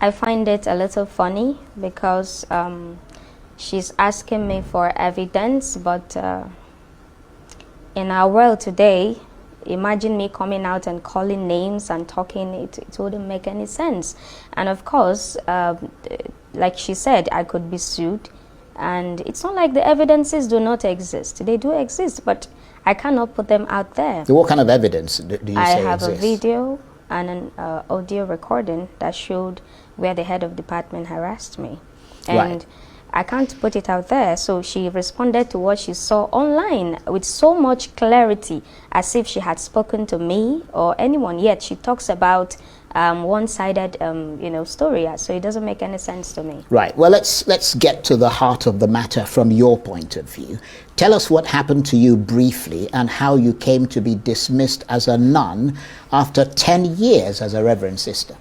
I find it a little funny because she's asking me for evidence, but in our world today, imagine me coming out and calling names and talking, it wouldn't make any sense. And of course, like she said, I could be sued. And it's not like the evidences do not exist. They do exist, but I cannot put them out there. What kind of evidence do you say I have exists? a video and an audio recording that showed where the head of department harassed me. And Right. I can't put it out there. So she responded to what she saw online with so much clarity, as if she had spoken to me or anyone. Yet she talks about one-sided, story. So it doesn't make any sense to me. Right. Well, let's get to the heart of the matter from your point of view. Tell us what happened to you briefly and how you came to be dismissed as a nun after 10 years as a reverend sister.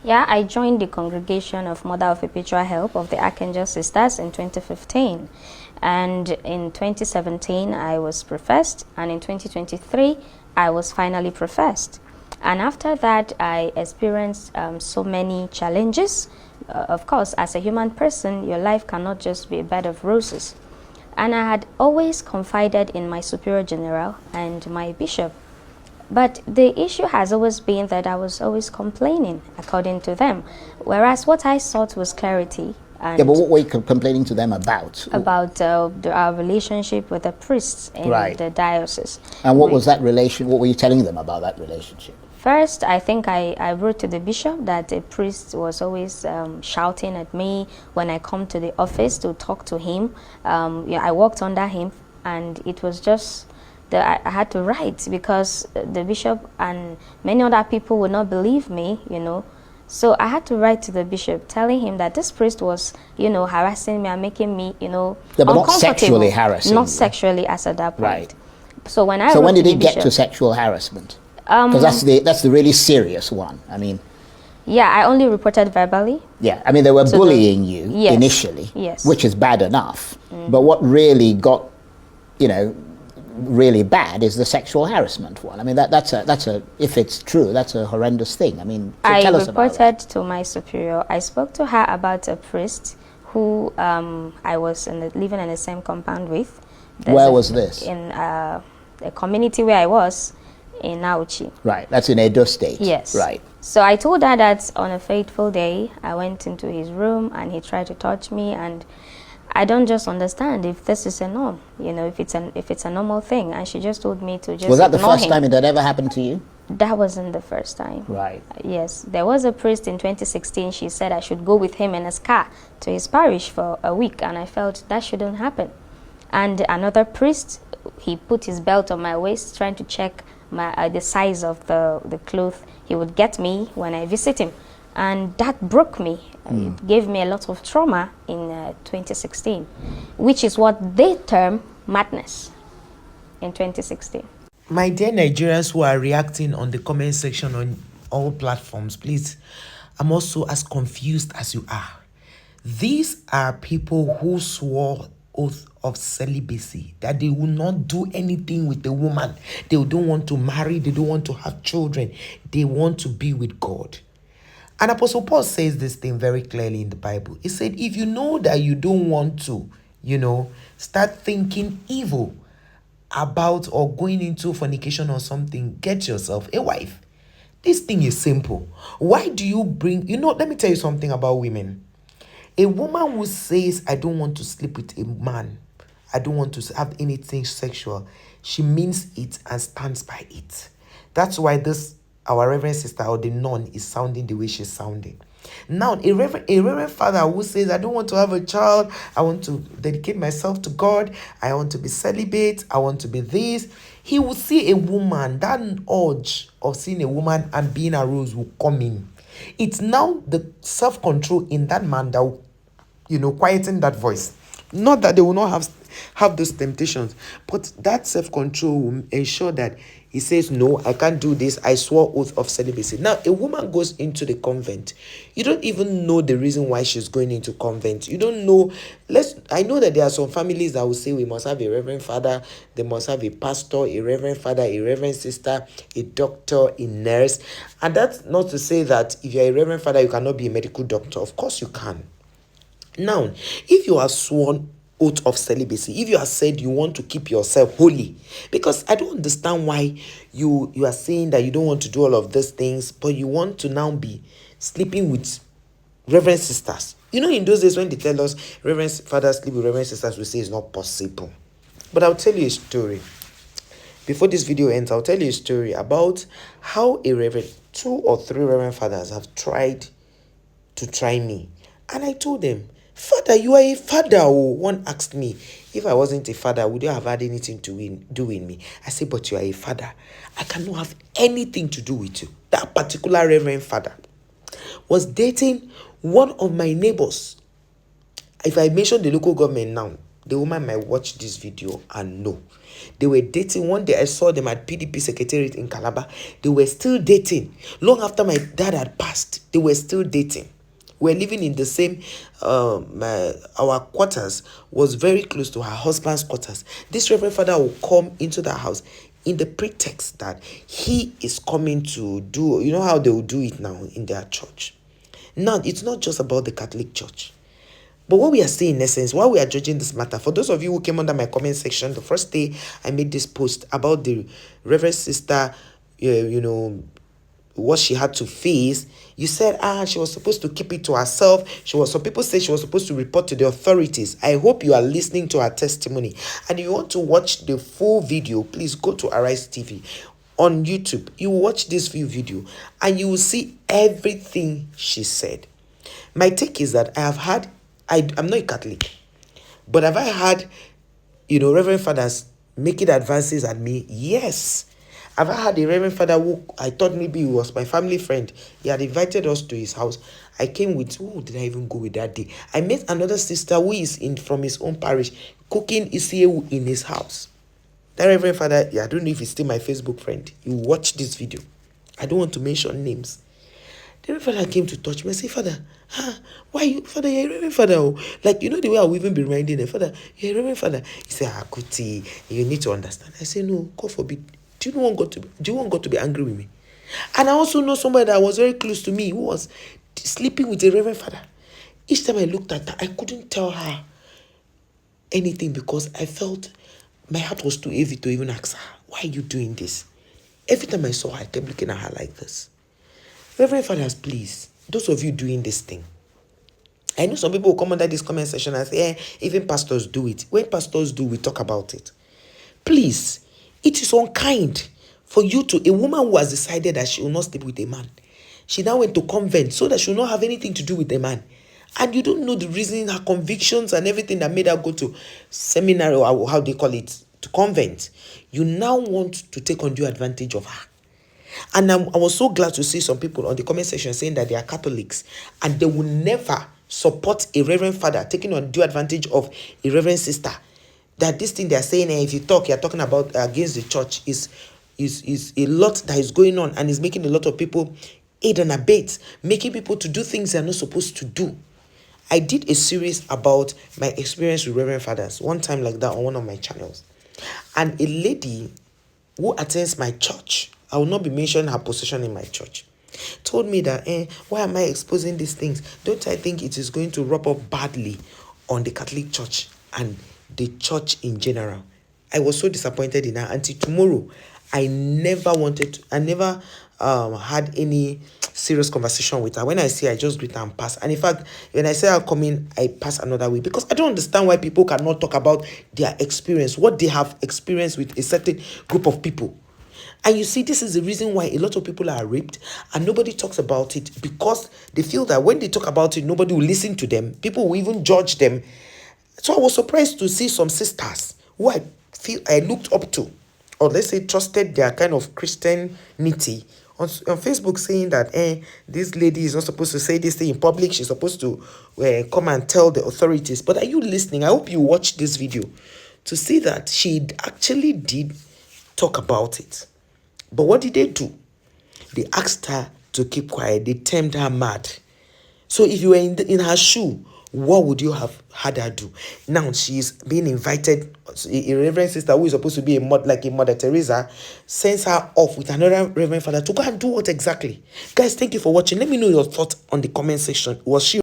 Yeah, I joined the congregation of Mother of Perpetual Help of the Archangel Sisters in 2015. And in 2017, I was professed. And in 2023, I was finally professed. And after that, I experienced so many challenges. Of course, as a human person, your life cannot just be a bed of roses. And I had always confided in my superior general and my bishop. But the issue has always been that I was always complaining, according to them. Whereas what I sought was clarity. And Yeah, but what were you complaining to them about? about our relationship with the priests in Right. the diocese. And what was that relation? What were you telling them about that relationship? First, I think I wrote to the bishop that a priest was always shouting at me when I come to the office to talk to him. I worked under him, and it was just that I had to write because the bishop and many other people would not believe me, So I had to write to the bishop telling him that this priest was, harassing me and making me, Yeah, but not uncomfortable. sexually harassing Not you. sexually as at that point. Right. So when I So wrote when to did the it get to bishop, sexual harassment? Because that's the really serious one. I mean, yeah, I only reported verbally. yeah, I mean, they were So bullying you Yes. initially, Yes. which is bad enough. But what really got, really bad is the sexual harassment one. I mean, that's a if it's true, that's a horrendous thing. I mean, I tell us about that. reported to my superior. I spoke to her about a priest who I was living in the same compound with. Where was this? In a community where I was, in Auchi. Right, that's in Edo State. Yes. Right. So I told her that on a fateful day, I went into his room and he tried to touch me, and I don't just understand if this is a norm, if it's a normal thing. And she just told me to just Was that the ignore first him. time it had ever happened to you? That wasn't the first time. Right. Yes, there was a priest in 2016. She said I should go with him in his car to his parish for a week, and I felt that shouldn't happen. And another priest, he put his belt on my waist, trying to check the size of the cloth he would get me when I visit him. And that broke me. It gave me a lot of trauma in 2016, which is what they term madness in 2016. My dear Nigerians who are reacting on the comment section on all platforms, please, I'm also as confused as you are. These are people who swore oath of celibacy, that they will not do anything with a woman. They don't want to marry, they don't want to have children. They want to be with God. And Apostle Paul says this thing very clearly in the Bible. He said, if you know that you don't want to, start thinking evil about or going into fornication or something, get yourself a wife. This thing is simple. Why do you bring, let me tell you something about women. A woman who says, I don't want to sleep with a man, I don't want to have anything sexual, she means it and stands by it. That's why our reverend sister or the nun is sounding the way she's sounding. Now, a reverend father who says, I don't want to have a child, I want to dedicate myself to God, I want to be celibate, I want to be this, he will see a woman, that urge of seeing a woman and being aroused will come in. It's now the self-control in that man that will, quieten that voice. Not that they will not have those temptations, but that self-control will ensure that He says, no, I can't do this. I swore oath of celibacy. Now, a woman goes into the convent. You don't even know the reason why she's going into convent. You don't know. I know that there are some families that will say we must have a reverend father, they must have a pastor, a reverend father, a reverend sister, a doctor, a nurse. And that's not to say that if you're a reverend father, you cannot be a medical doctor. Of course you can. Now, if you are sworn oath of celibacy, if you have said you want to keep yourself holy, because I don't understand why you are saying that you don't want to do all of these things, but you want to now be sleeping with reverend sisters. You know, in those days when they tell us reverend fathers sleep with reverend sisters, we say it's not possible. But I'll tell you a story. Before this video ends, I'll tell you a story about how a reverend, 2 or 3 reverend fathers have tried to try me. And I told them, Father, you are a father. Oh, one asked me, if I wasn't a father, would you have had anything to do with me? I said, but you are a father. I cannot have anything to do with you. That particular reverend father was dating one of my neighbors. If I mention the local government now, the woman might watch this video and know. They were dating. One day I saw them at PDP Secretariat in Calabar. They were still dating. Long after my dad had passed, they were still dating. We're living in the same, our quarters was very close to her husband's quarters. This reverend father will come into the house in the pretext that he is coming to do, you know how they will do it now in their church. Now, it's not just about the Catholic Church. But what we are saying in essence, while we are judging this matter, for those of you who came under my comment section, the first day I made this post about the reverend sister, what she had to face, you said, she was supposed to keep it to herself. Some people say she was supposed to report to the authorities. I hope you are listening to her testimony. And if you want to watch the full video, please go to Arise TV on YouTube. You watch this full video and you will see everything she said. My take is that I'm not a Catholic, but have I had, reverend fathers making advances at me? Yes. Have I had a reverend father who I thought maybe he was my family friend? He had invited us to his house. I came with, who did I even go with that day? I met another sister who is from his own parish, cooking Isiewu in his house. That reverend father, I don't know if he's still my Facebook friend. You watch this video. I don't want to mention names. The reverend father came to touch me. I said, Father, why you, Father, you're a reverend father. Oh. Like, you know the way I'll even be reminding him, Father, you're a reverend father. He said, Kuti, you need to understand. I said, no, God forbid. Do you want God to be angry with me? And I also know somebody that was very close to me who was sleeping with a reverend father. Each time I looked at her, I couldn't tell her anything because I felt my heart was too heavy to even ask her, why are you doing this? Every time I saw her, I kept looking at her like this. Reverend fathers, please, those of you doing this thing, I know some people will come under this comment section and say, even pastors do it. When pastors do, we talk about it. Please, it is unkind for you a woman who has decided that she will not sleep with a man. She now went to convent so that she will not have anything to do with a man. And you don't know the reason, her convictions and everything that made her go to seminary or how they call it, to convent. You now want to take undue advantage of her. And I was so glad to see some people on the comment section saying that they are Catholics and they will never support a reverend father taking undue advantage of a reverend sister. That this thing they are saying, if you talk, you're talking about against the church, is a lot that is going on and is making a lot of people aid and abet, making people to do things they're not supposed to do. I did a series about my experience with reverend fathers one time like that on one of my channels. And a lady who attends my church, I will not be mentioning her position in my church, told me that, why am I exposing these things? Don't I think it is going to rub off badly on the Catholic Church and the church in general? I was so disappointed in her. Until tomorrow, I never had any serious conversation with her. When I see her, I just greet her and pass. And in fact, when I say I'll come in, I pass another way because I don't understand why people cannot talk about their experience, what they have experienced with a certain group of people. And you see, this is the reason why a lot of people are raped and nobody talks about it, because they feel that when they talk about it, nobody will listen to them. People will even judge them. So I was surprised to see some sisters who I feel I looked up to, or let's say trusted their kind of Christianity, on Facebook saying that this lady is not supposed to say this thing in public. She's supposed to come and tell the authorities. But are you listening? I hope you watch this video to see that she actually did talk about it. But what did they do? They asked her to keep quiet. They termed her mad. So if you were in her shoe, what would you have had her do? Now she's being invited. A reverend sister who is supposed to be like a Mother Teresa sends her off with another reverend father to go and do what exactly? Guys, thank you for watching. Let me know your thoughts on the comment section. Was she